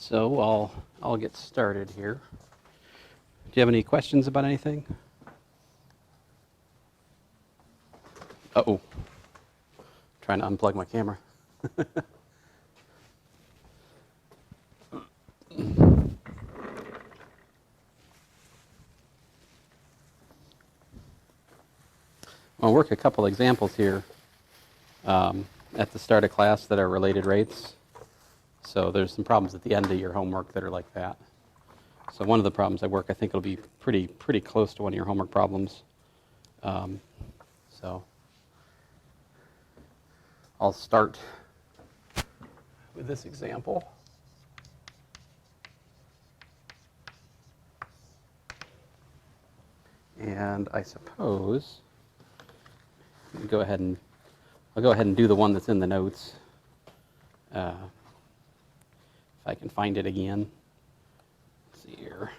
So I'll get started here. Do you have any questions about anything? Uh-oh. Trying to unplug my camera. I'll work a couple examples here at the start of class that are related rates. So there's some problems at the end of your homework that are like that. So one of the problems I work, I think it'll be pretty close to one of your homework problems. So I'll start with this example. And I suppose I'll go ahead and do the one that's in the notes. If I can find it again. Let's see here.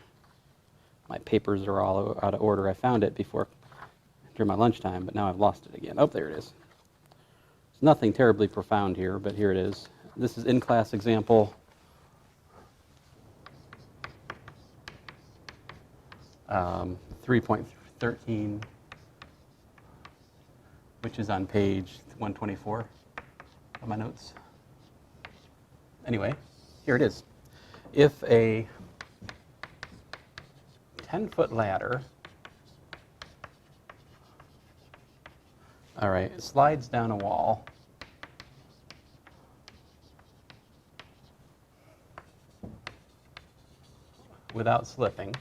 My papers are all out of order. I found it before during my lunchtime, but now I've lost it again. Oh, there it is. It's nothing terribly profound here, but here it is. This is in-class example 3.13, which is on page 124 of my notes. Anyway, here it is. If a 10-foot ladder, all right, slides down a wall without slipping,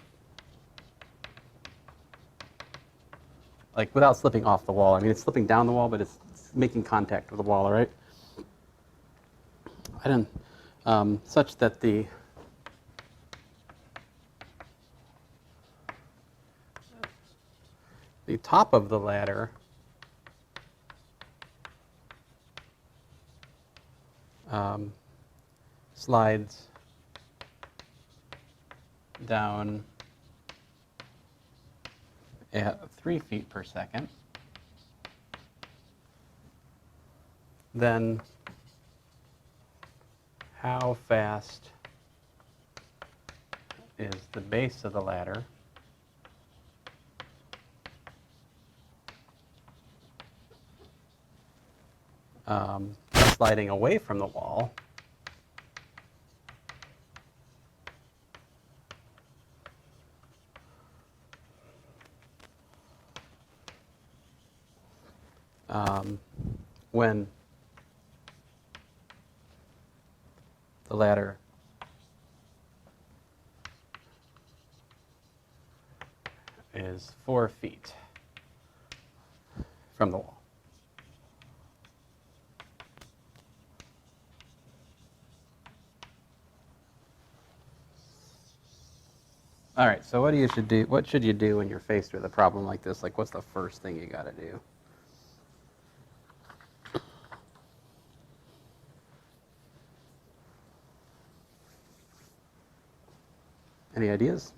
like without slipping off the wall. I mean, it's slipping down the wall, but it's making contact with the wall, all right? I don't, such that the top of the ladder slides down at 3 feet per second, then how fast is the base of the ladder sliding away from the wall when the ladder is 4 feet from the wall. All right, so what should you do when you're faced with a problem like this? Like, what's the first thing you got to do? Any ideas?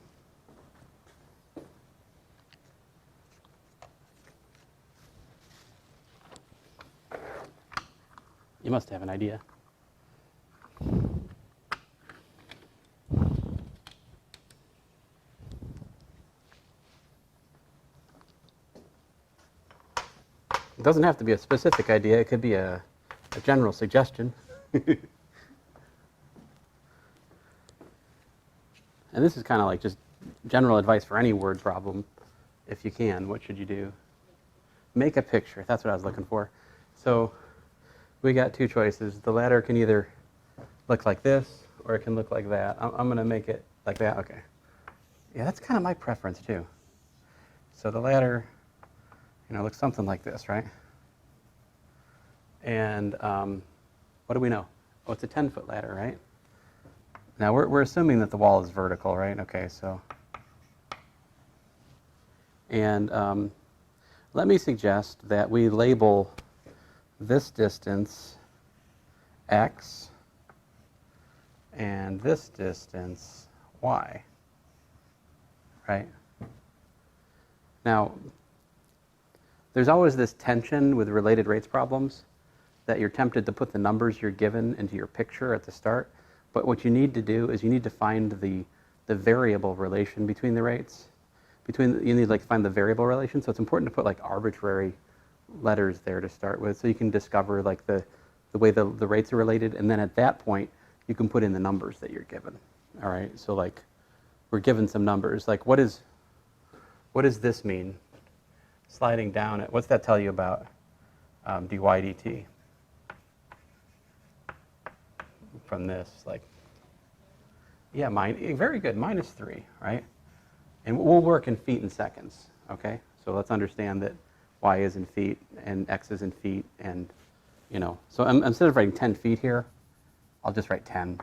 You must have an idea. It doesn't have to be a specific idea. It could be a general suggestion. And this is kind of like just general advice for any word problem. If you can, what should you do? Make a picture. That's what I was looking for. So we got two choices. The ladder can either look like this or it can look like that. I'm going to make it like that. Okay. Yeah, that's kind of my preference too. So the ladder, looks something like this, right? And what do we know? Oh, it's a 10-foot ladder, right? Now we're assuming that the wall is vertical, right? Okay, so. And let me suggest that we label this distance x and this distance y, right? Now, there's always this tension with related rates problems that you're tempted to put the numbers you're given into your picture at the start, But what you need to do is you need to find the variable relation between the rates. You need to find the variable relation. So it's important to put like arbitrary letters there to start with, so you can discover like the way the rates are related, and then at that point you can put in the numbers that you're given. All right. So like we're given some numbers. Like what does this mean? Sliding down it. What's that tell you about dy dt? From this, like, yeah, very good, -3, right? And we'll work in feet and seconds, okay? So let's understand that y is in feet and x is in feet, and, you know, so instead of writing 10 feet here, I'll just write 10.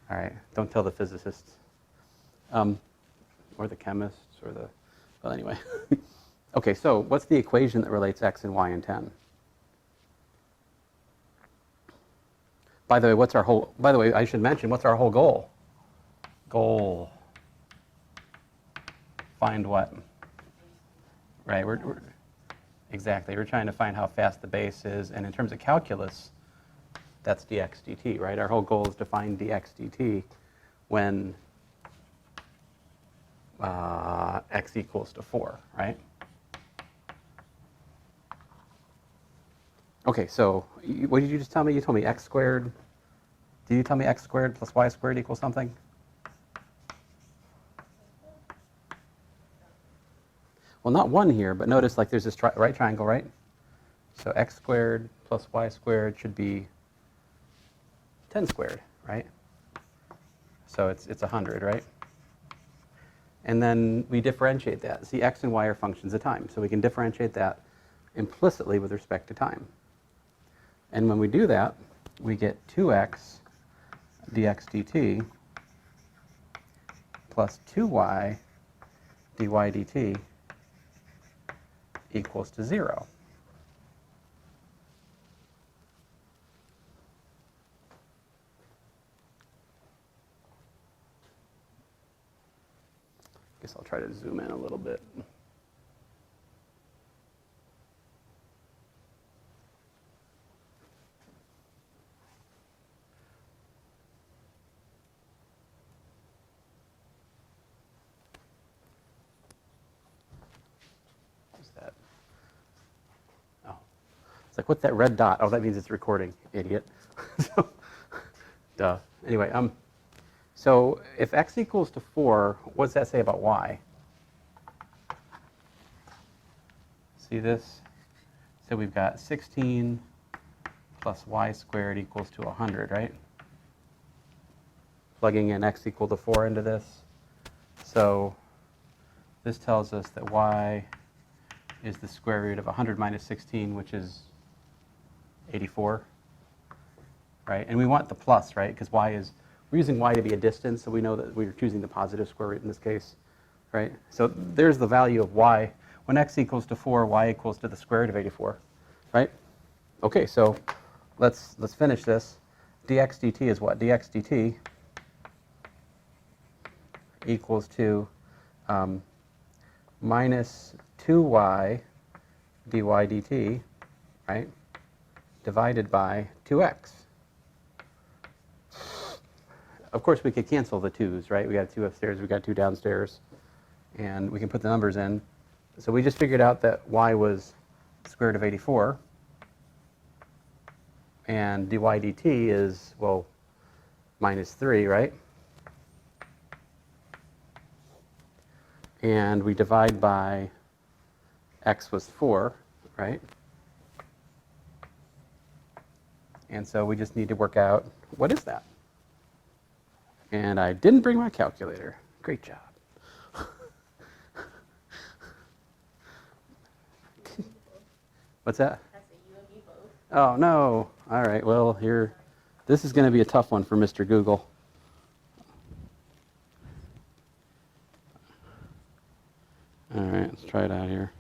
All right, don't tell the physicists, or the chemists, or the, well, anyway. Okay, so what's the equation that relates x and y and 10? By the way, I should mention, what's our whole goal? Goal. Find what? Right, exactly. We're trying to find how fast the base is, and in terms of calculus, that's dx dt, right? Our whole goal is to find dx dt when x equals to 4, right? Okay, so what did you just tell me? You told me x squared. Did you tell me x squared plus y squared equals something? Well, not 1 here, but notice like there's this right triangle, right? So x squared plus y squared should be 10 squared, right? So it's 100, right? And then we differentiate that. See, x and y are functions of time, so we can differentiate that implicitly with respect to time. And when we do that, we get 2x dx dt plus 2y dy dt equals to 0. I guess I'll try to zoom in a little bit. It's like, what's that red dot? Oh, that means it's recording, idiot. So, duh. Anyway, so if x equals to 4, what does that say about y? See this? So we've got 16 plus y squared equals to 100, right? Plugging in x equal to 4 into this. So this tells us that y is the square root of 100 minus 16, which is 84, right? And we want the plus, right? Because we're using y to be a distance, so we know that we're choosing the positive square root in this case, right? So there's the value of y. When x equals to 4, y equals to the square root of 84, right? Okay, so let's finish this. Dx dt is what? Dx dt equals to minus 2y dy dt, right, divided by 2x. Of course, we could cancel the 2's, right? We got 2 upstairs, we got 2 downstairs, and we can put the numbers in. So we just figured out that y was the square root of 84, and dy dt is, well, minus 3, right? And we divide by x was 4, right? And so we just need to work out, what is that? And I didn't bring my calculator. Great job. What's that? That's a you and me both. Oh, no. All right, well, here, this is going to be a tough one for Mr. Google. All right, let's try it out here.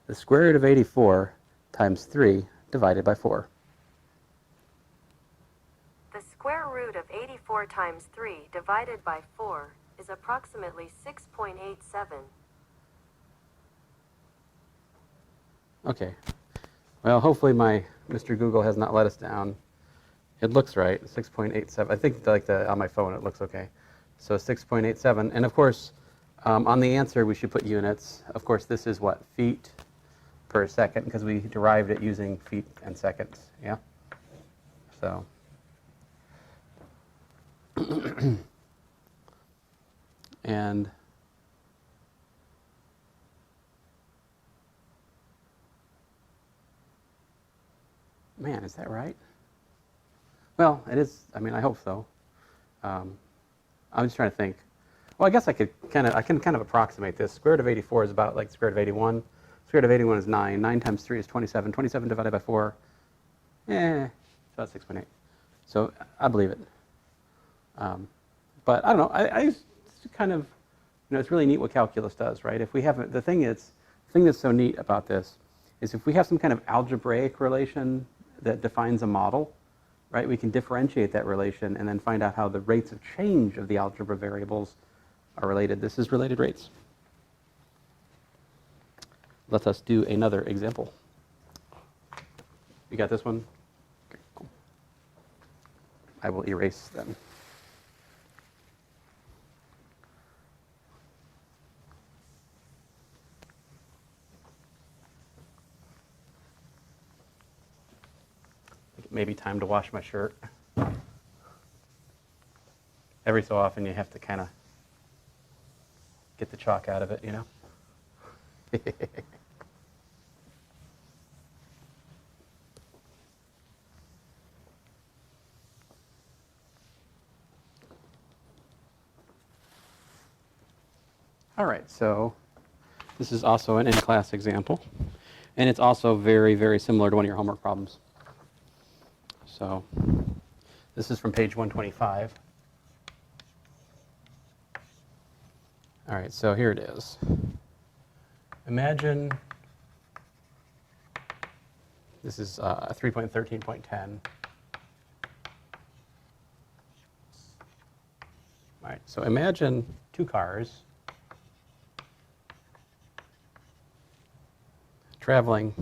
The square root of 84 times 3 divided by 4. The square root of 84 times 3 divided by 4 is approximately 6.87. Okay. Well, hopefully my Mr. Google has not let us down. It looks right, 6.87. I think like on my phone it looks okay. So 6.87, and of course, on the answer we should put units. Of course, this is what, feet per second, because we derived it using feet and seconds, yeah? So, and man, is that right? Well, it is. I mean, I hope so. I'm just trying to think. Well, I guess I can kind of approximate this. Square root of 84 is about like square root of 81. Square root of 81 is 9. 9 times 3 is 27. 27 divided by 4, it's about 6.8. So I believe it. But I don't know. I just kind of, it's really neat what calculus does, right? If we have the thing that's so neat about this is if we have some kind of algebraic relation that defines a model, right? We can differentiate that relation and then find out how the rates of change of the algebra variables are related. This is related rates. Let us do another example. You got this one? Okay, cool. I will erase them. Maybe time to wash my shirt. Every so often you have to kind of get the chalk out of it, you know? All right, so this is also an in-class example, and it's also very, very similar to one of your homework problems. So this is from page 125. All right, so here it is. Imagine this is 3.13.10. All right, so imagine two cars traveling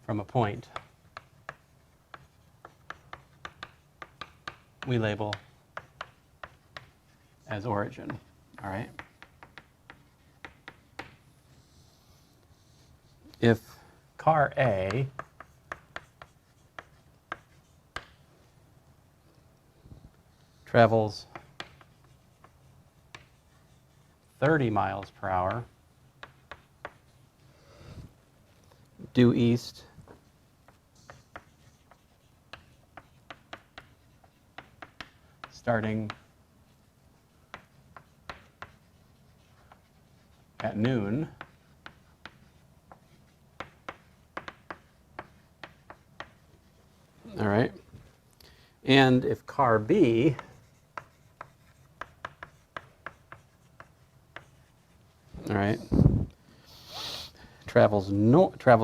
from a point we label as origin, all right? If car A travels 30 miles per hour due east starting at noon, all right? And if car B all right, travels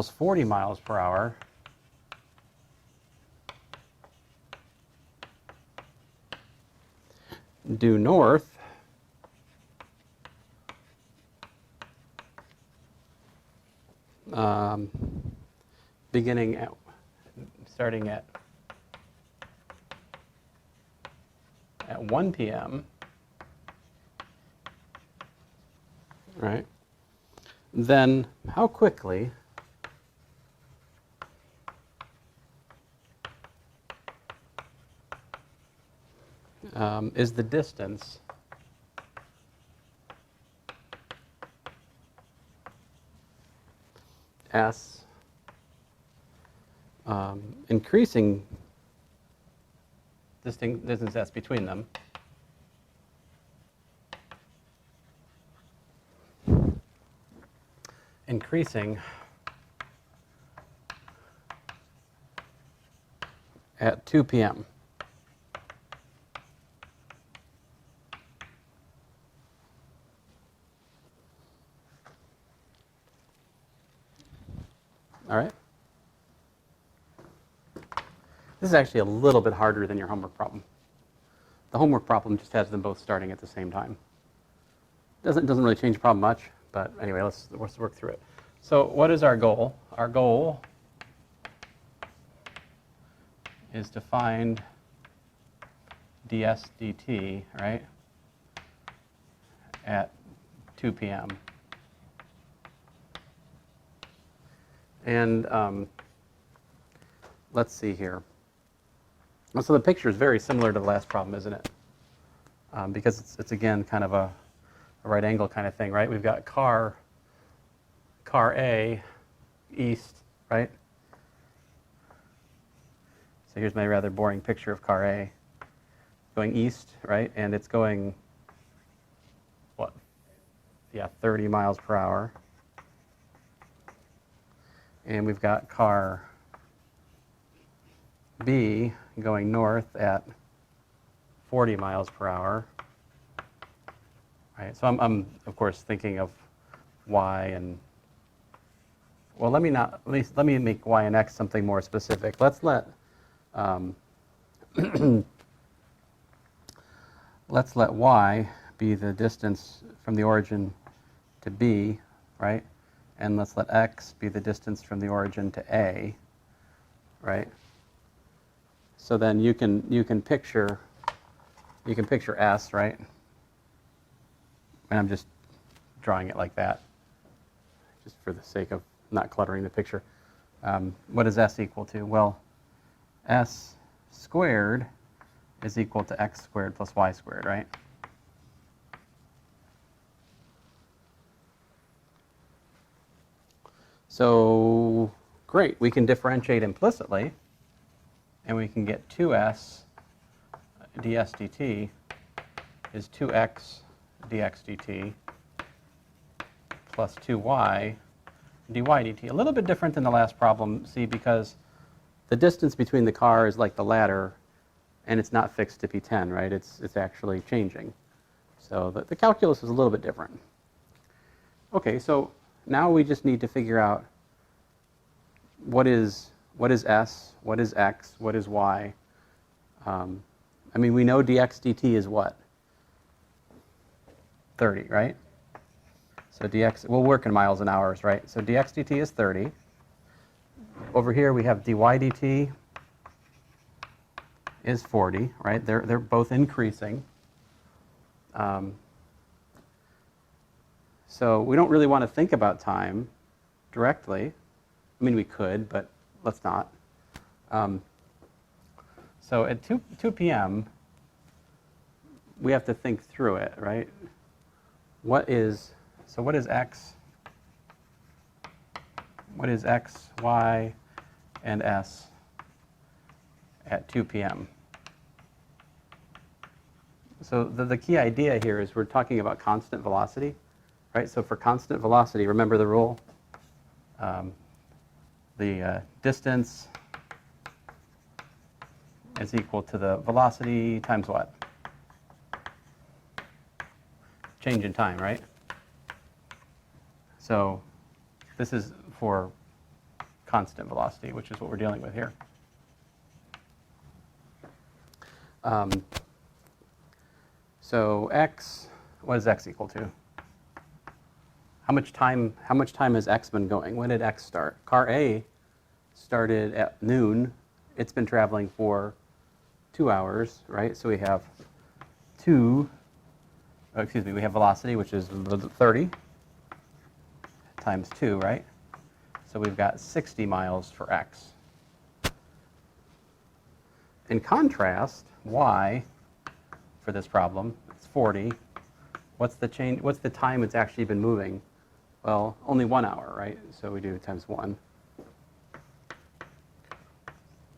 40 miles per hour due north starting at 1 p.m. right? Then how quickly is the distance S increasing distance S between them increasing at 2 p.m. All right? This is actually a little bit harder than your homework problem. The homework problem just has them both starting at the same time. Doesn't really change the problem much, but anyway, let's work through it. So what is our goal? Our goal is to find ds dt, right, at 2 p.m. And let's see here. So the picture is very similar to the last problem, isn't it? Because it's again kind of a right angle kind of thing, right? We've got car A east, right? So here's my rather boring picture of car A going east, right? And it's going, what? Yeah, 30 miles per hour. And we've got car B going north at 40 miles per hour. Right, so I'm of course thinking of y and, well, let me make y and x something more specific. Let's let let's let y be the distance from the origin to B, right? And let's let x be the distance from the origin to A, right? So then you can picture S, right? And I'm just drawing it like that, just for the sake of not cluttering the picture. What is S equal to? Well, S squared is equal to x squared plus y squared, right? So great, we can differentiate implicitly, and we can get 2s ds dt is 2x dx dt plus 2y dy dt. A little bit different than the last problem, see, because the distance between the car is like the ladder, and it's not fixed to be 10, right? It's actually changing. So the calculus is a little bit different. Okay, so now we just need to figure out what is s, what is x, what is y. I mean, we know dx dt is what? 30, right? So dx, we'll work in miles and hours, right? So dx dt is 30. Over here we have dy dt is 40, right? They're both increasing. So we don't really want to think about time directly. I mean, we could, but let's not. So at 2 p.m., we have to think through it, right? What is x? What is x, y, and s at 2 p.m.? So the key idea here is we're talking about constant velocity, right? So for constant velocity, remember the rule? The distance is equal to the velocity times what? Change in time, right? So this is for constant velocity, which is what we're dealing with here. So x, what is x equal to? How much time has x been going? When did x start? Car A started at noon. It's been traveling for 2 hours, right? So we have we have velocity, which is 30 times 2, right? So we've got 60 miles for x. In contrast, y for this problem, it's 40. What's the time it's actually been moving? Well, only 1 hour, right? So we do times 1.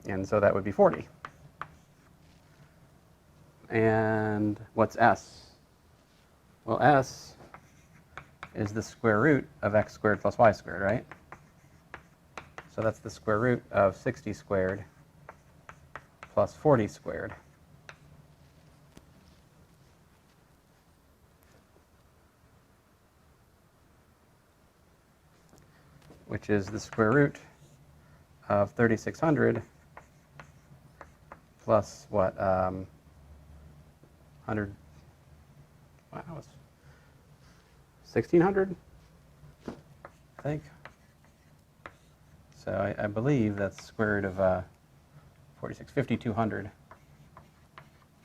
And so that would be 40. And what's s? Well, s is the square root of x squared plus y squared, right? So that's the square root of 60 squared plus 40 squared. Which is the square root of 3600 plus what? 100. Wow, 1600, I think. So I believe that's square root of 46, 5,200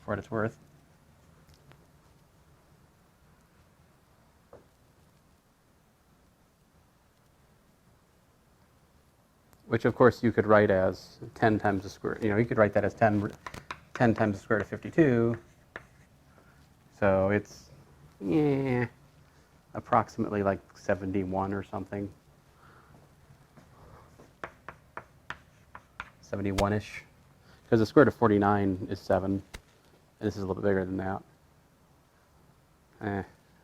for what it's worth. Which, of course, you could write as 10 times the square. You could write that as 10 times the square root of 52. So it's approximately like 71 or something. 71-ish. Because the square root of 49 is 7. And this is a little bit bigger than that.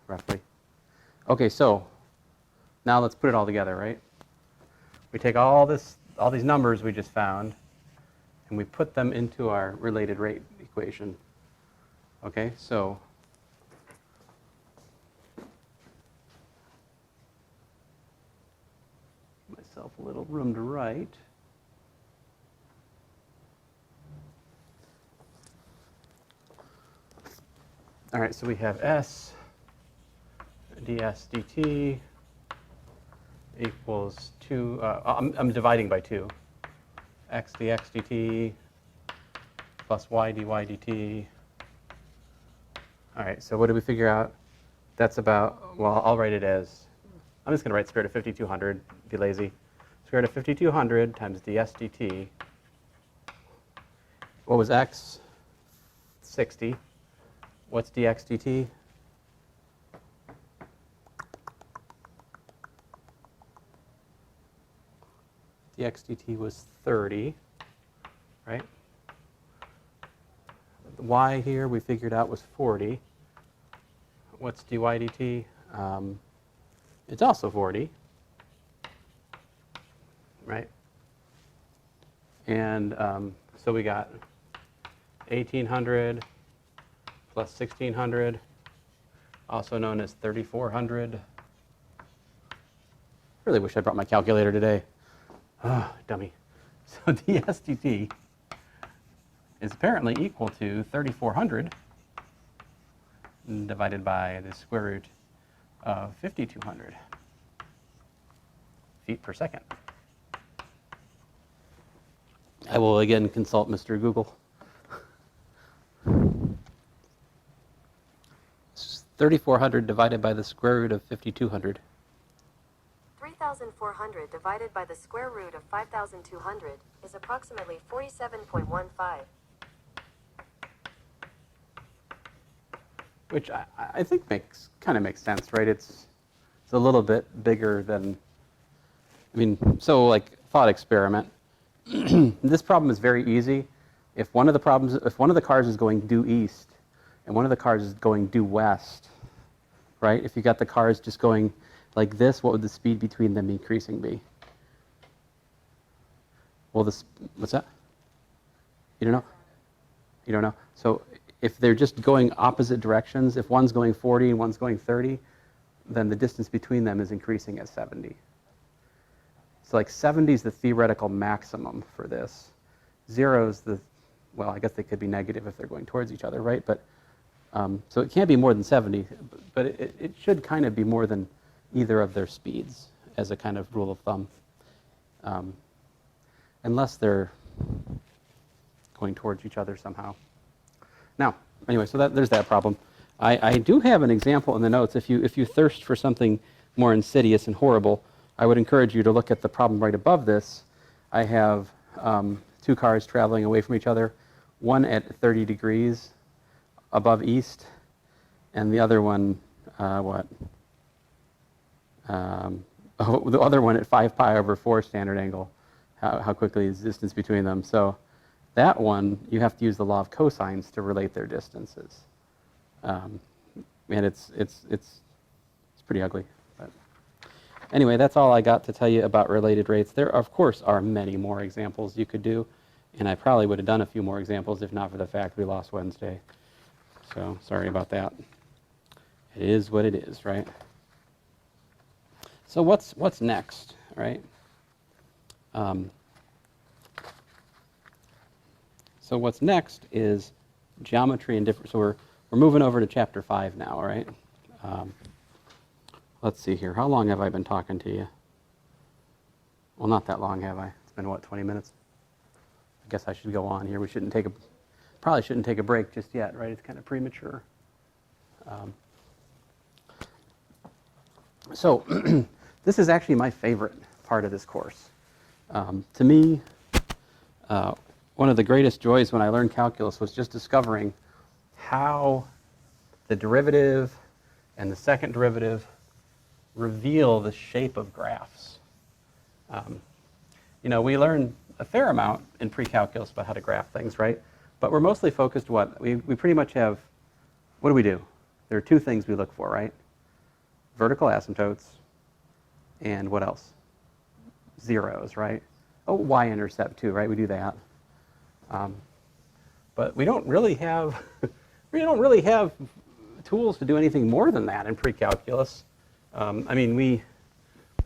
Roughly. Okay, so now let's put it all together, right? We take all these numbers we just found, and we put them into our related rate equation. Okay, so give myself a little room to write. All right, so we have S ds dt equals 2, I'm dividing by 2, x dx dt plus y dy dt. All right, so what did we figure out? That's about, well, I'll write it as, I'm just going to write square root of 5,200, be lazy. Square root of 5,200 times ds dt. What was x? 60. What's dx dt? Dx dt was 30, right? The y here we figured out was 40. What's dy dt? It's also 40, right? And so we got 1,800 plus 1,600, also known as 3,400. Really wish I brought my calculator today. Oh, dummy. So ds dt is apparently equal to 3,400 divided by the square root of 5,200 feet per second. I will again consult Mr. Google. 3,400 divided by the square root of 5,200. 3,400 divided by the square root of 5,200 is approximately 47.15. Which I think kind of makes sense, right? It's a little bit bigger than, so like thought experiment. This problem is very easy. If one of the cars is going due east and one of the cars is going due west, right? If you got the cars just going like this, what would the speed between them increasing be? Well, what's that? You don't know? You don't know? So if they're just going opposite directions, if one's going 40 and one's going 30, then the distance between them is increasing at 70. So like 70 is the theoretical maximum for this. 0 is well, I guess they could be negative if they're going towards each other, right? But so it can't be more than 70, but it should kind of be more than either of their speeds as a kind of rule of thumb, unless they're going towards each other somehow. Now, anyway, so there's that problem. I do have an example in the notes. If you thirst for something more insidious and horrible, I would encourage you to look at the problem right above this. I have 2 cars traveling away from each other, one at 30 degrees above east, and the other one, the other one at 5 pi over 4 standard angle. How quickly is the distance between them? So that one, you have to use the law of cosines to relate their distances. And it's pretty ugly. But anyway, that's all I got to tell you about related rates. There, of course, are many more examples you could do, and I probably would have done a few more examples if not for the fact we lost Wednesday. So sorry about that. It is what it is, right? So what's next, right? So what's next is geometry and different. So we're moving over to chapter 5 now, right? Let's see here. How long have I been talking to you? Well, not that long, have I? It's been what, 20 minutes? guess I should go on here. We shouldn't take a, probably shouldn't take a break just yet, right? It's kind of premature. So this is actually my favorite part of this course. To me, one of the greatest joys when I learned calculus was just discovering how the derivative and the second derivative reveal the shape of graphs. You know, we learn a fair amount in pre-calculus about how to graph things, right? But we're mostly focused what? We pretty much have, what do? There are two things we look for, right? Vertical asymptotes and what else? Zeros, right? Oh, y-intercept too, right? We do that. But we don't really have tools to do anything more than that in pre-calculus. I mean, we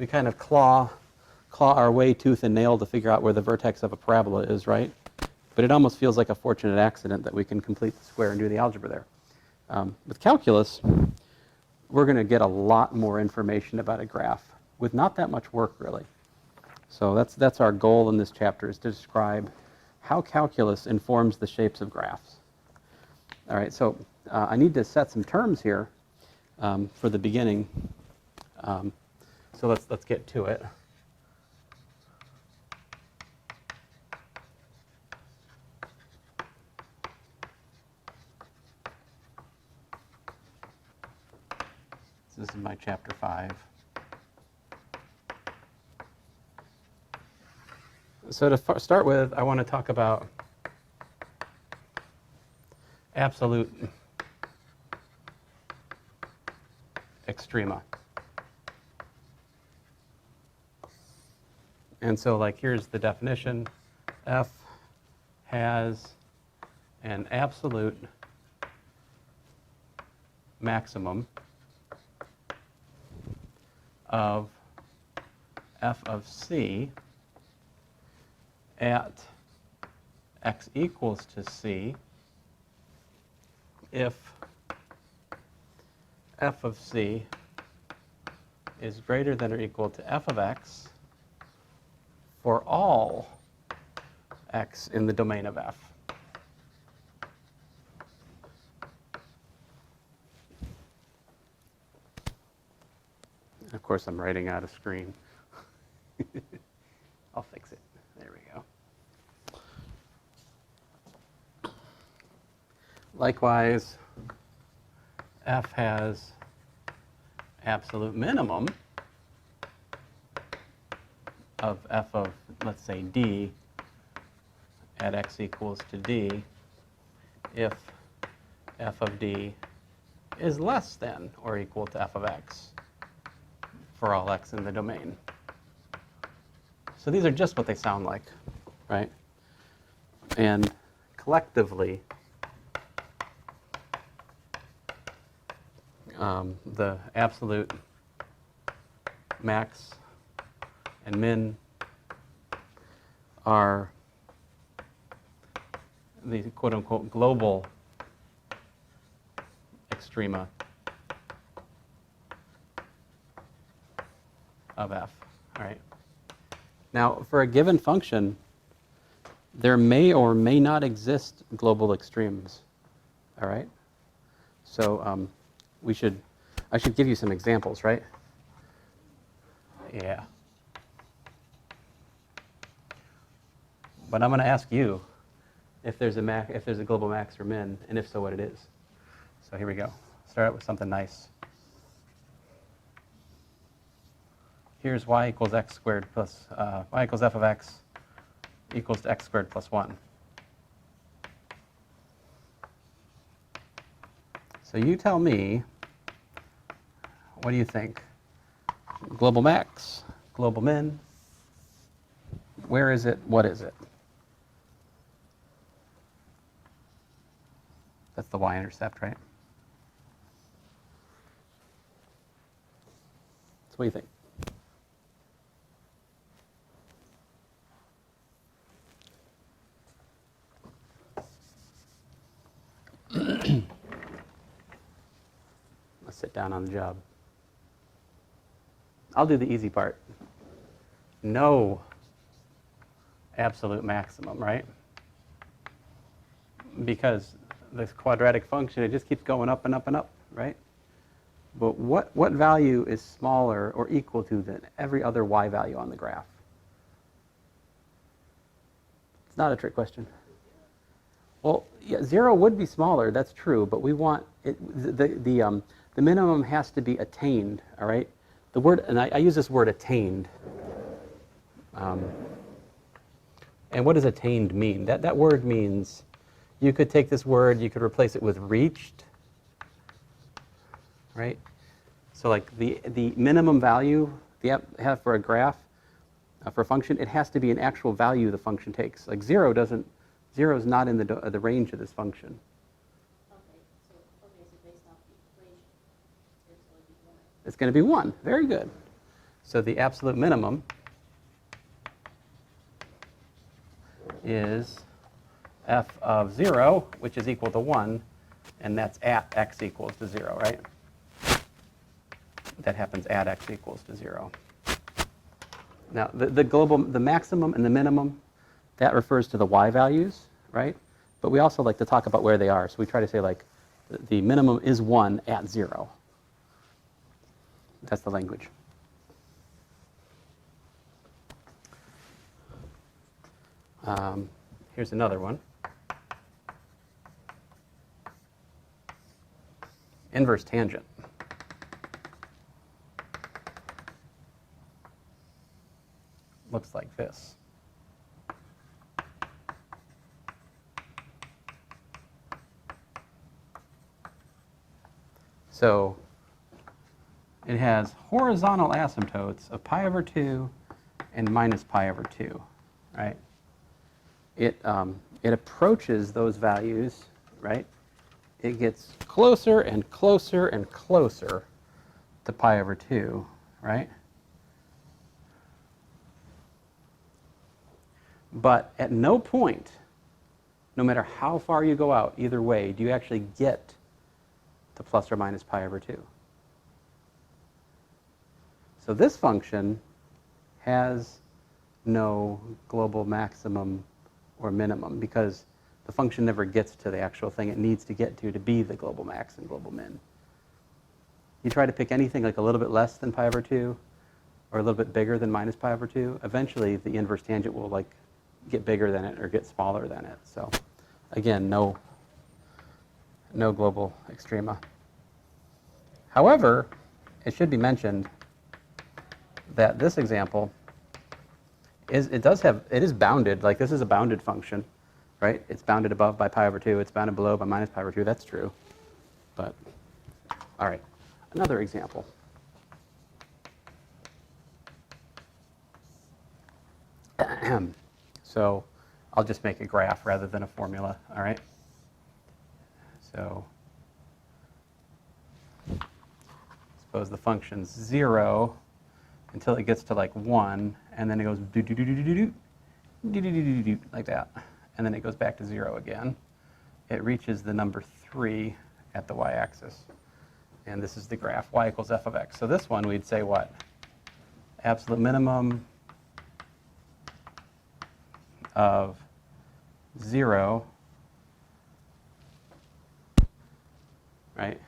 kind of claw our way tooth and nail to figure out where the vertex of a parabola is, right? But it almost feels like a fortunate accident that we can complete the square and do the algebra there. With calculus, we're going to get a lot more information about a graph with not that much work, really. So that's our goal in this chapter, is to describe how calculus informs the shapes of graphs. All right, so I need to set some terms here for the beginning. So let's get to it. This is my chapter 5. So to start with, I want to talk about absolute extrema. And so, like, here's the definition. F has an absolute maximum of f of c at x equals to c if f of c is greater than or equal to f of x for all x in the domain of f. Of course, I'm writing out of screen. I'll fix it. There we go. Likewise, f has absolute minimum of f of, let's say, d at x equals to d if f of d is less than or equal to f of x for all x in the domain. So these are just what they sound like, right? And collectively, the absolute max and min are the quote-unquote global extrema of f, all right? Now, for a given function, there may or may not exist global extremes, all right? So I should give you some examples, right? Yeah. But I'm going to ask you if there's a global max or min, and if so, what it is. So here we go. Start out with something nice. Here's y equals x squared plus, y equals f of x equals to x squared plus 1. So you tell me, what do you think? Global max, global min, where is it, what is it? That's the y-intercept, right? So what do you think? Let's sit down on the job. I'll do the easy part. No absolute maximum, right? because this quadratic function, it just keeps going up and up and up, right? But what value is smaller or equal to than every other y value on the graph? It's not a trick question. Well, yeah, 0 would be smaller, that's true, but we want it, the minimum has to be attained, all right? The word, and I use this word attained. And what does attained mean? That word means, you could take this word, you could replace it with reached, right? So like the minimum value have for a graph, for a function, it has to be an actual value the function takes. Like 0 is not in the range of this function. Okay, so based off the equation, it's going to be 1. It's going to be 1. Very good. So the absolute minimum is f of 0, which is equal to 1, and that's at x equals to 0, right? That happens at x equals to 0. Now, the maximum and the minimum, that refers to the y values, right? But we also like to talk about where they are. So we try to say, like, the minimum is 1 at 0. That's the language. Here's another one. Inverse tangent. Looks like this. So it has horizontal asymptotes of pi over 2 and minus pi over 2, right? It approaches those values, right? It gets closer and closer and closer to pi over 2, right? But at no point, no matter how far you go out, either way, do you actually get to plus or minus pi over 2. So this function has no global maximum or minimum because the function never gets to the actual thing it needs to get to be the global max and global min. You try to pick anything like a little bit less than pi over 2 or a little bit bigger than minus pi over 2, eventually the inverse tangent will like get bigger than it or get smaller than it. So again, no global extrema. However, it should be mentioned that this example is bounded. Like this is a bounded function, right? It's bounded above by pi over 2. It's bounded below by minus pi over 2. That's true. But all right, another example. So I'll just make a graph rather than a formula, all right? So suppose the function's 0 until it gets to like 1, and then it goes do like that. And then it goes back to 0 again. It reaches the number 3 at the y-axis. And this is the graph, y equals f of x. So this one we'd say what? Absolute minimum of 0, right?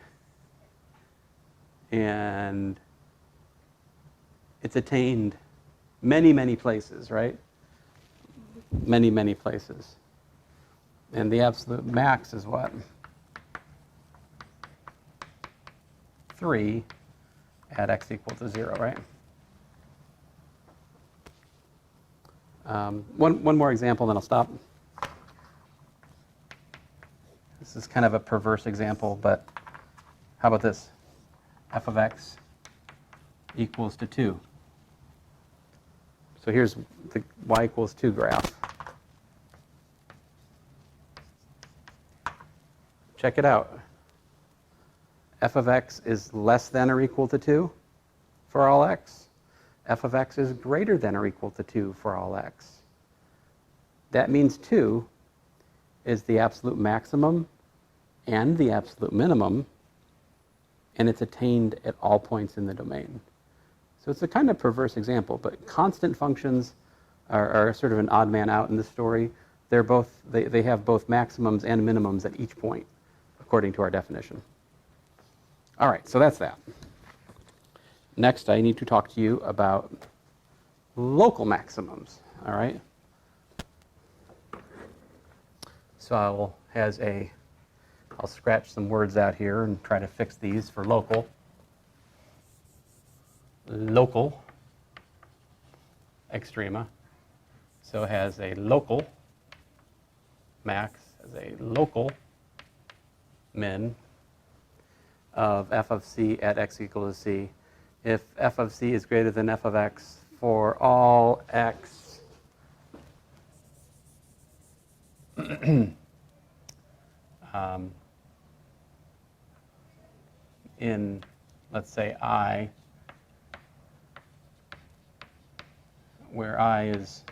And it's attained many, many places, right? Many, many places. And the absolute max is what? 3 at x equal to 0, right? One more example, then I'll stop. This is kind of a perverse example, but how about this? F of x equals to 2. So here's the y equals 2 graph. Check it out. F of x is less than or equal to 2 for all x. F of x is greater than or equal to 2 for all x. That means 2 is the absolute maximum and the absolute minimum, and it's attained at all points in the domain. So it's a kind of perverse example, but constant functions are sort of an odd man out in this story. they have both maximums and minimums at each point, according to our definition. All right, so that's that. Next, I need to talk to you about local maximums, all right? So I'll scratch some words out here and try to fix these for local. Local extrema. So it has a local max, has a local min of f of c at x equals c. If f of c is greater than f of x for all x in, let's say, I, where I is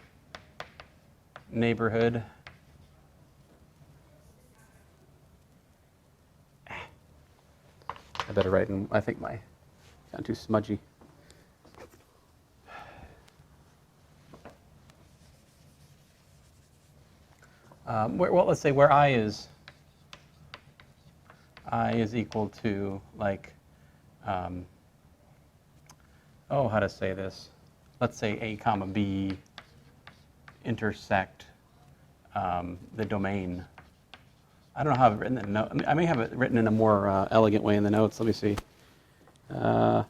neighborhood, I better write in, I think my, got too smudgy. Well, let's say where I is equal to, like, how to say this? Let's say A comma B intersect the domain. I don't know how I've written it in the note. I may have it written in a more elegant way in the notes. Let me see. I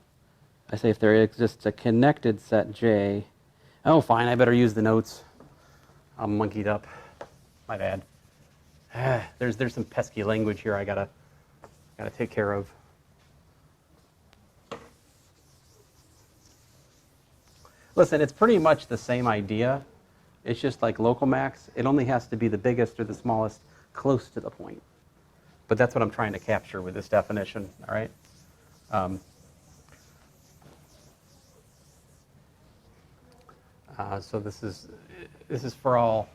say if there exists a connected set J. Oh, fine. I better use the notes. I'm monkeyed up. My bad. There's some pesky language here I gotta take care of. Listen, it's pretty much the same idea. It's just like local max. It only has to be the biggest or the smallest close to the point. But that's what I'm trying to capture with this definition, all right? So this is for all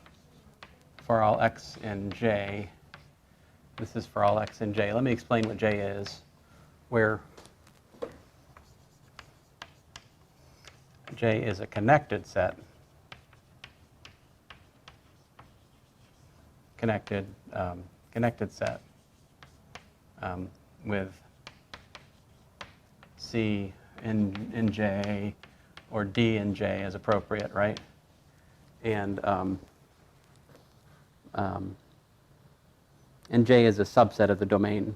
x and j. This is for all x and j. Let me explain what j is. Where j is a connected set. Connected set with C in J or D in J as appropriate, right? And J is a subset of the domain.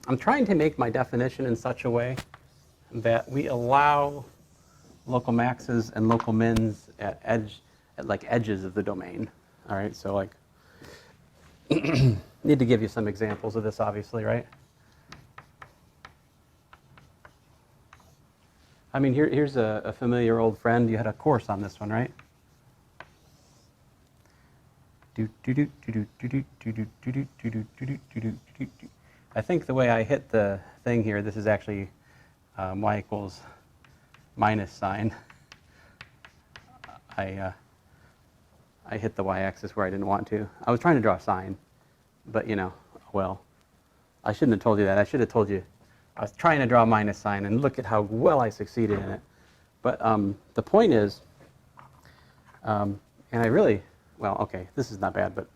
I'm trying to make my definition in such a way that we allow local maxes and local mins at like edges of the domain. All right, so like, need to give you some examples of this, obviously, right? I mean, here's a familiar old friend. You had a course on this one, right? I think the way I hit the thing here, this is actually y equals minus sign. I hit the y-axis where I didn't want to. I was trying to draw a sign, but well, I shouldn't have told you that. I should have told you I was trying to draw a minus sign, and look at how well I succeeded in it. But the point is, and I really, well, okay, this is not bad, but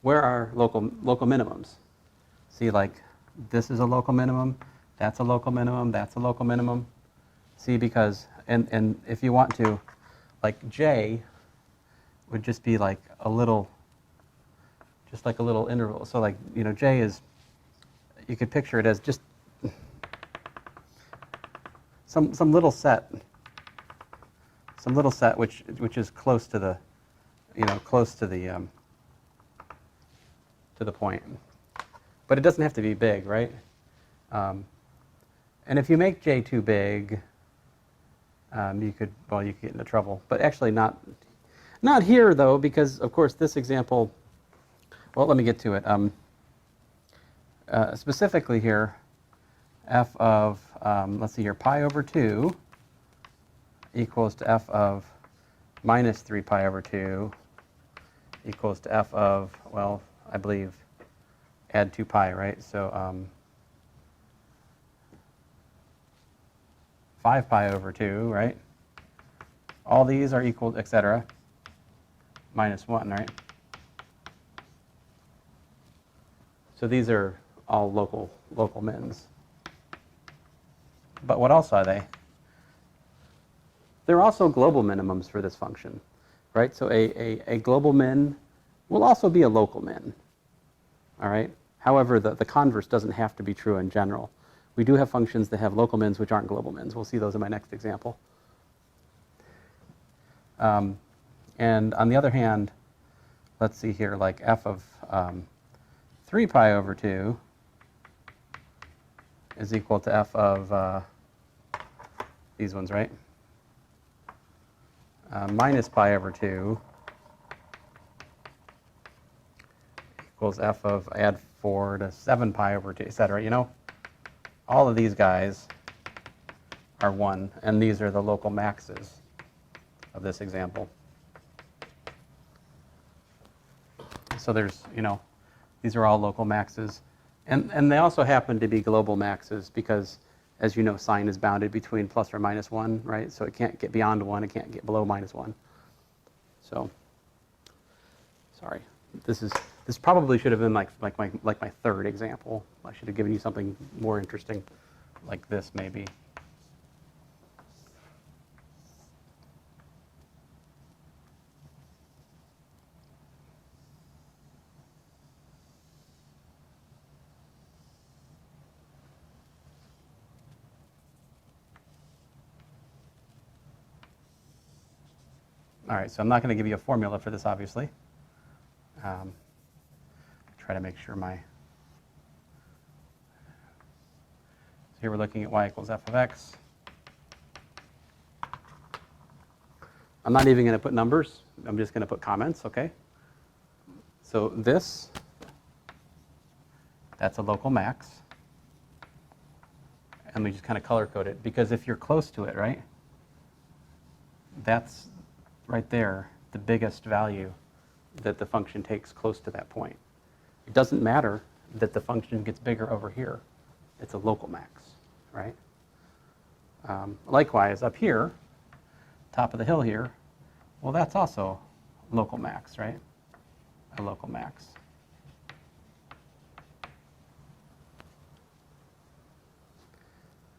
where are local minimums? See, like, this is a local minimum, that's a local minimum, that's a local minimum. See, because, and if you want to, like, J would just be like a little, just like a little interval. So like, J is, you could picture it as just some little set which is close to the, close to the point. But it doesn't have to be big, right? And if you make J too big, you could get into trouble. But actually not here, though, because, of course, this example, well, let me get to it. Specifically here, f of, let's see here, pi over 2 equals to f of minus 3 pi over 2 equals to f of, well, I believe, add 2 pi, right? So 5 pi over 2, right? All these are equal, etc., minus 1, right? So these are all local mins. But what else are they? They're also global minimums for this function, right? So a global min will also be a local min, all right? However, the converse doesn't have to be true in general. We do have functions that have local mins which aren't global mins. We'll see those in my next example. And on the other hand, let's see here, like f of 3 pi over 2 is equal to f of these ones, right? Minus pi over 2 equals f of add 4 to 7 pi over 2, et cetera. You know, all of these guys are 1, and these are the local maxes of this example. So there's, you know, these are all local maxes. And they also happen to be global maxes because, as you know, sign is bounded between plus or minus 1, right? So it can't get beyond 1, it can't get below minus 1. So, sorry. This probably should have been like my third example. I should have given you something more interesting like this maybe. All right, so I'm not going to give you a formula for this, obviously. Try to make sure so here we're looking at y equals f of x. I'm not even going to put numbers. I'm just going to put comments, okay? So that's a local max. And we just kind of color code it, because if you're close to it, right, that's right there, the biggest value that the function takes close to that point. It doesn't matter that the function gets bigger over here. It's a local max, right? Likewise, up here, top of the hill here, well, that's also local max, right? A local max.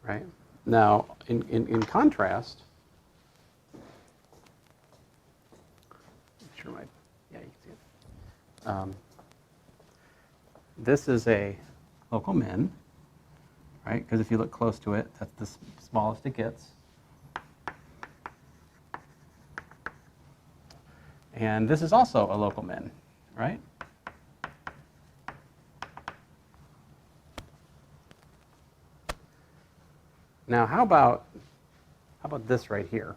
Right? Now, in contrast, sure, yeah, you can see it. This is a local min, right? Because if you look close to it, that's the smallest it gets. And this is also a local min, right? Now, how about this right here?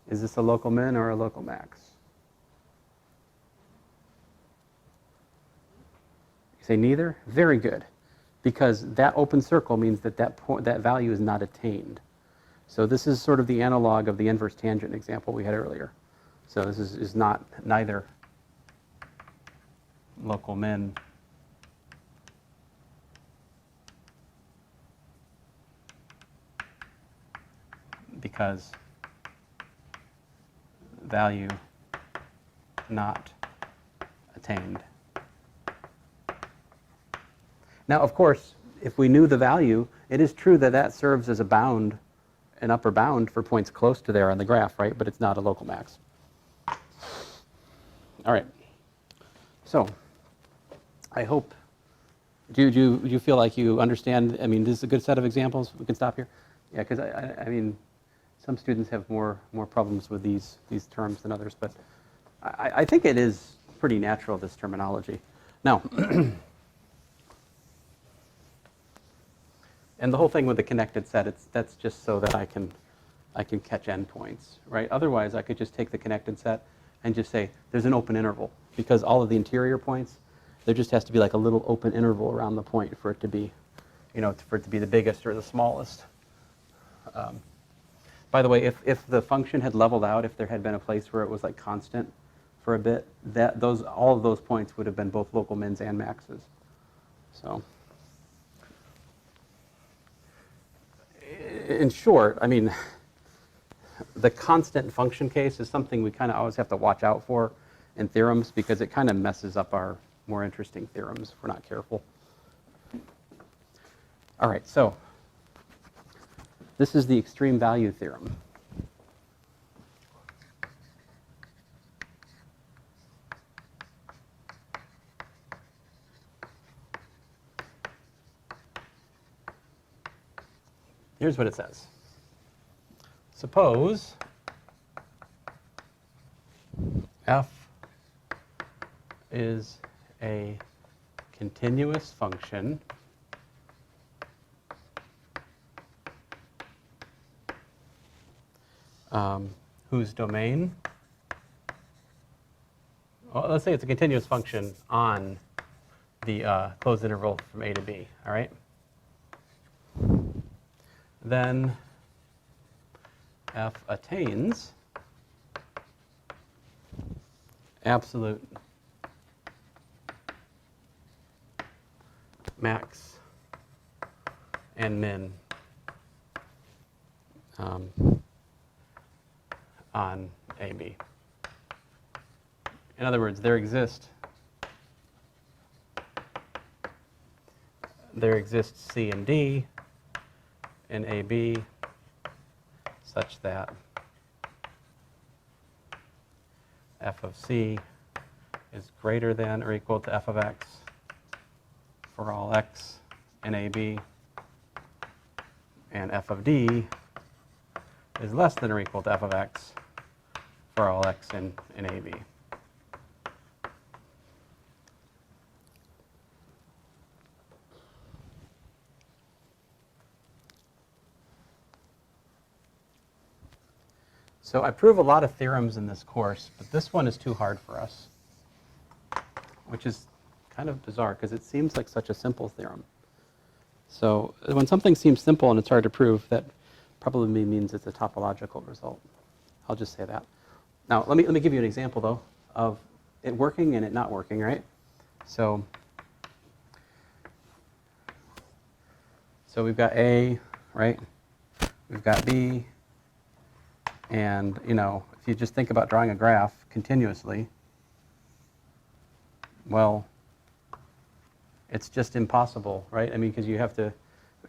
Is this a local min or a local max? You say neither? Very good. Because that open circle means that that value is not attained. So this is sort of the analog of the inverse tangent example we had earlier. So this is neither local min because value not attained. Now, of course, if we knew the value, it is true that that serves as a bound, an upper bound for points close to there on the graph, right? But it's not a local max. All right. So, I hope, do you feel like you understand? I mean, this is a good set of examples. We can stop here. Yeah, because I mean, some students have more problems with these terms than others, but I think it is pretty natural, this terminology. Now, and the whole thing with the connected set, that's just so that I can catch endpoints, right? Otherwise, I could just take the connected set and just say there's an open interval, because all of the interior points, there just has to be like a little open interval around the point for it to be, for it to be the biggest or the smallest. By the way, if the function had leveled out, if there had been a place where it was like constant for a bit, all of those points would have been both local mins and maxes. So, in short, I mean, the constant function case is something we kind of always have to watch out for in theorems because it kind of messes up our more interesting theorems if we're not careful. All right, so this is the extreme value theorem. Here's what it says. Suppose f is a continuous function whose domain, well, let's say it's a continuous function on the closed interval from a to b, all right? Then f attains absolute max and min on AB. In other words, there exists C and D in AB such that f of C is greater than or equal to f of x for all x in AB, and f of D is less than or equal to f of x for all x in AB. So I prove a lot of theorems in this course, but this one is too hard for us, which is kind of bizarre because it seems like such a simple theorem. So when something seems simple and it's hard to prove, that probably means it's a topological result. I'll just say that. Now, let me give you an example, though, of it working and it not working, right? So we've got A, right? We've got B. And, you know, if you just think about drawing a graph continuously, well, it's just impossible, right? I mean, because you have to,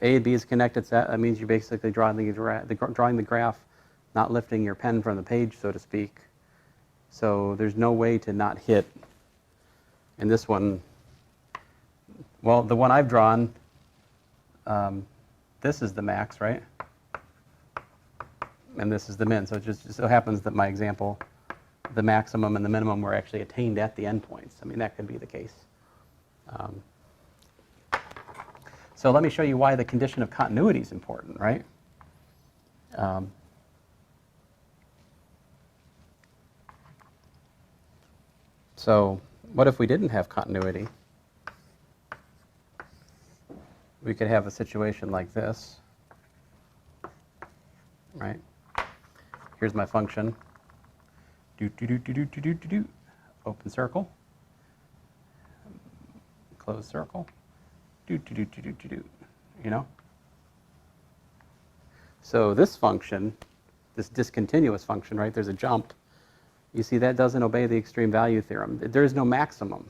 A and B is connected, so that means you're basically drawing the graph, not lifting your pen from the page, so to speak. So there's no way to not hit. And this one, well, the one I've drawn, this is the max, right? And this is the min. So it just so happens that my example, the maximum and the minimum were actually attained at the endpoints. I mean, that could be the case. So let me show you why the condition of continuity is important, right? So what if we didn't have continuity? We could have a situation like this, right? Here's my function. Open circle. Close circle. You know? So this function, this discontinuous function, right, there's a jump. You see that doesn't obey the extreme value theorem. There is no maximum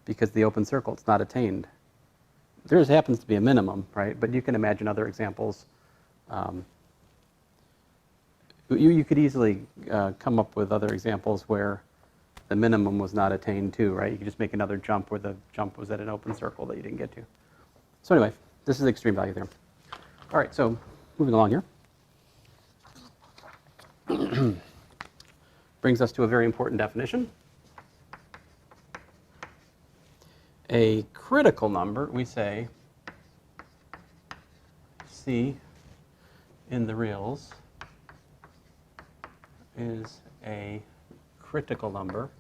because the open circle, it's not attained. There happens to be a minimum, right? But you can imagine other examples. You could easily come up with other examples where the minimum was not attained too, right? You could just make another jump where the jump was at an open circle that you didn't get to. So anyway, this is the extreme value theorem. All right, so moving along here. Brings us to a very important definition. A critical number, we say, C in the reals is a critical number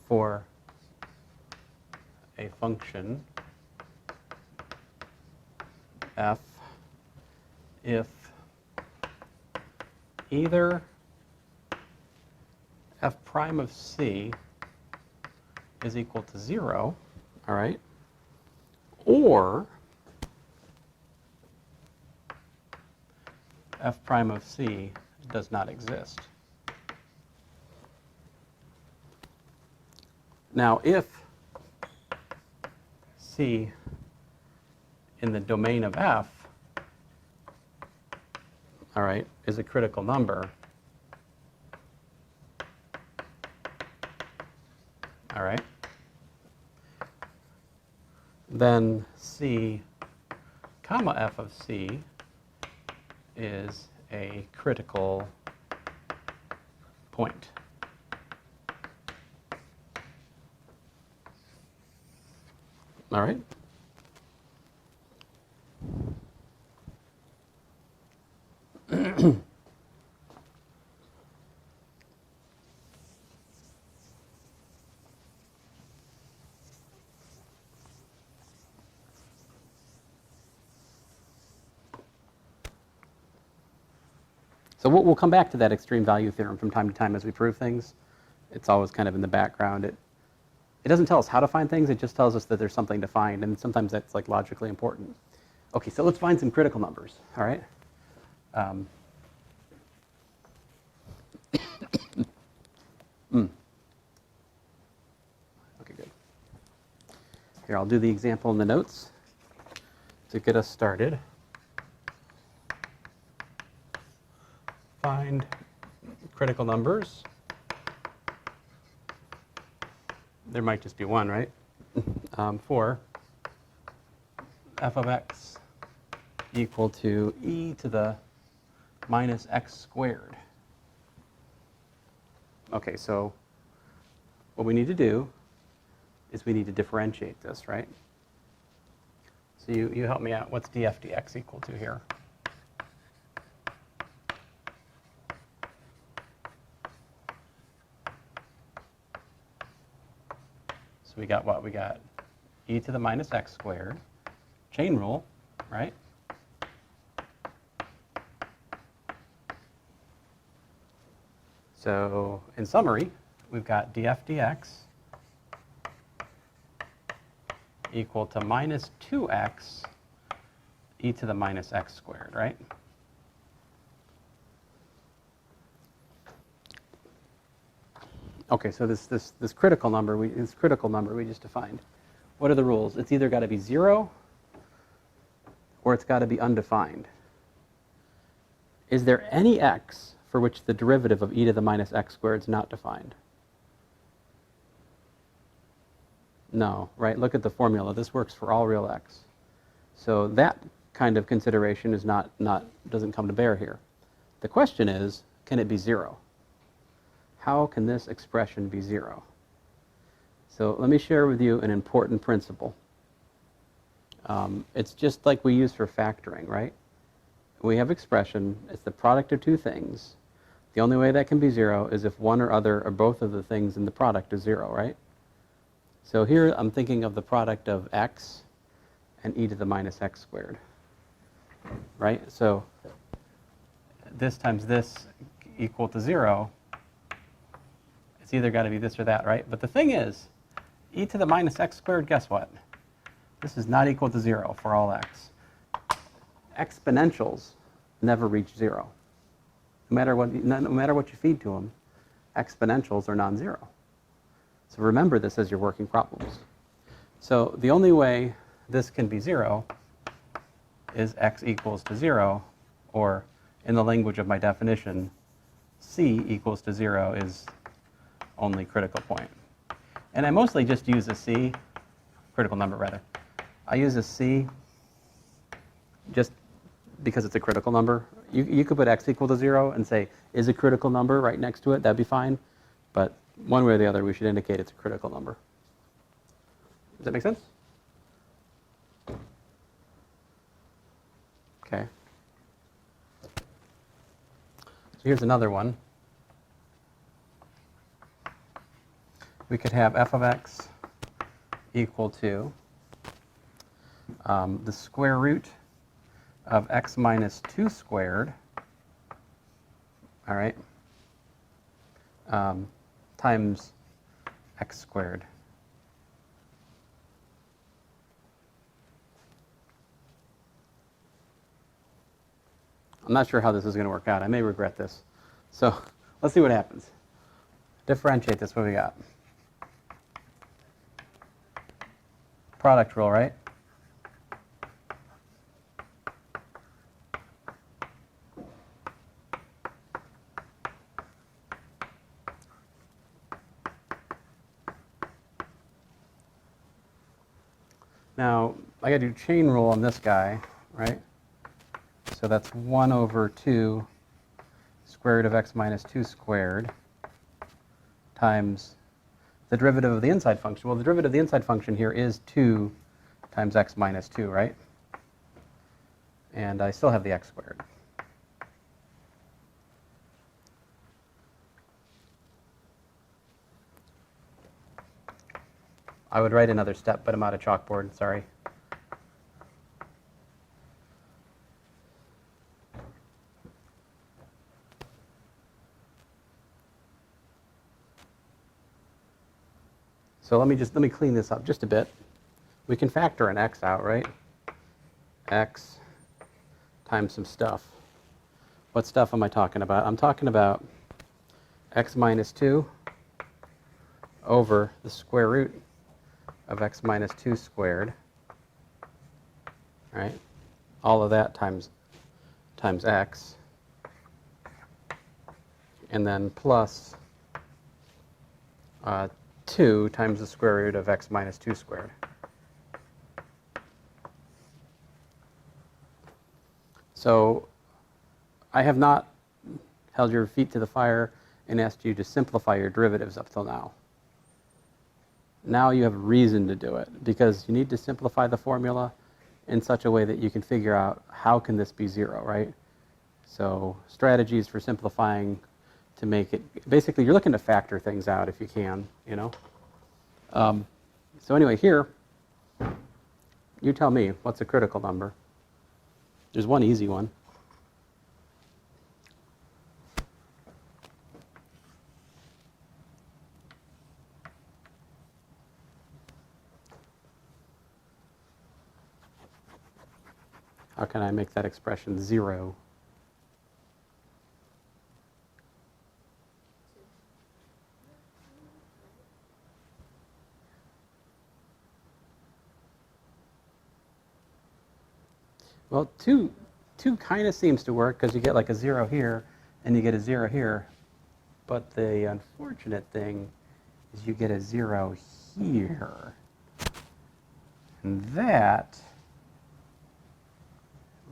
for a function f if either f prime of c is equal to 0, all right, or f prime of c does not exist. Now, if c in the domain of f, all right, is a critical number, all right, then c comma f of c is a critical point. All right? So we'll come back to that extreme value theorem from time to time as we prove things. It's always kind of in the background. It doesn't tell us how to find things, it just tells us that there's something to find, and sometimes that's like logically important. Okay, so let's find some critical numbers, all right? Okay, good. Here, I'll do the example in the notes to get us started. Find critical numbers. There might just be one, right? For f of x equal to e to the minus x squared. Okay, so what we need to do is we need to differentiate this, right? So you help me out. What's df dx equal to here? So we got what? We got e to the minus x squared, chain rule, right? So in summary, we've got df dx equal to minus 2x e to the minus x squared, right? Okay, so this critical number, we just defined. What are the rules? It's either got to be 0 or it's got to be undefined. Is there any x for which the derivative of e to the minus x squared is not defined? No, right? Look at the formula. This works for all real x. So that kind of consideration is doesn't come to bear here. The question is, can it be 0? How can this expression be 0? So let me share with you an important principle. It's just like we use for factoring, right? We have expression, it's the product of two things. The only way that can be 0 is if one or other or both of the things in the product is 0, right? So here I'm thinking of the product of x and e to the minus x squared, right? So this times this equal to 0, it's either got to be this or that, right? But the thing is, e to the minus x squared, guess what? This is not equal to 0 for all x. Exponentials never reach 0. No matter what you feed to them, exponentials are non-zero. So remember this as you're working problems. So the only way this can be 0 is x equals to 0, or in the language of my definition, c equals to 0 is only critical point. And I mostly just use a c, critical number rather. I use a c just because it's a critical number. You could put x equal to 0 and say, is a critical number right next to it, that'd be fine. But one way or the other, we should indicate it's a critical number. Does that make sense? Okay. So here's another one. We could have f of x equal to the square root of x minus 2 squared, all right, times x squared. I'm not sure how this is going to work out. I may regret this. So let's see what happens. Differentiate this. What do we got? Product rule, right? Now, I got to do chain rule on this guy, right? So that's 1 over 2 square root of x minus 2 squared times the derivative of the inside function. Well, the derivative of the inside function here is 2 times x minus 2, right? And I still have the x squared. I would write another step, but I'm out of chalkboard, sorry. So let me clean this up just a bit. We can factor an x out, right? X times some stuff. What stuff am I talking about? I'm talking about x minus 2 over the square root of x minus 2 squared, right? All of that times x, and then plus 2 times the square root of x minus 2 squared. So I have not held your feet to the fire and asked you to simplify your derivatives up till now. Now you have reason to do it, because you need to simplify the formula in such a way that you can figure out how can this be 0, right? So strategies for simplifying to make it, basically you're looking to factor things out if you can, you know? So anyway, here, you tell me, what's a critical number? There's one easy one. How can I make that expression 0? Well, 2 kind of seems to work because you get like a 0 here and you get a 0 here. But the unfortunate thing is you get a 0 here. And that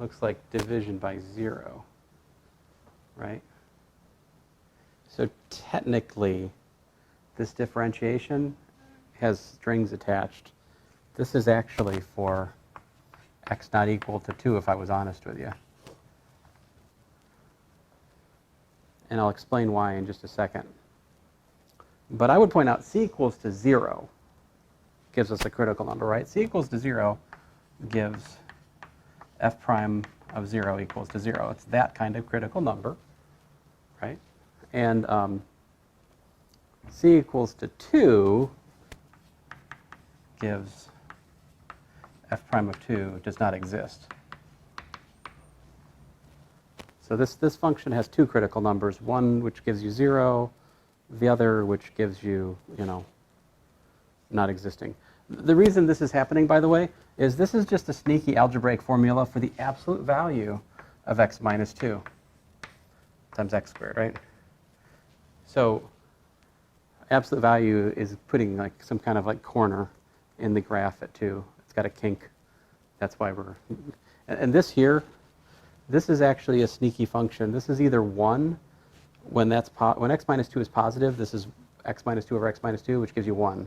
looks like division by 0, right? So technically, this differentiation has strings attached. This is actually for x not equal to 2, if I was honest with you. And I'll explain why in just a second. But I would point out c equals to 0 gives us a critical number, right? C equals to 0 gives f prime of 0 equals to 0. It's that kind of critical number, right? And c equals to 2 gives f prime of 2 does not exist. So this function has 2 critical numbers, one which gives you 0, the other which gives you, not existing. The reason this is happening, by the way, is this is just a sneaky algebraic formula for the absolute value of x minus 2 times x squared, right? So absolute value is putting like some kind of like corner in the graph at 2. It's got a kink. That's why we're... And this here, this is actually a sneaky function. This is either 1 when x minus 2 is positive. This is x minus 2 over x minus 2, which gives you 1.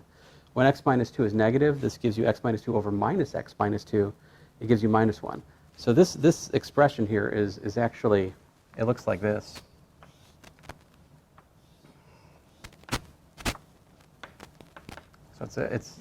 When x minus 2 is negative, this gives you x minus 2 over minus x minus 2. It gives you minus 1. So this expression here is actually, it looks like this. So it's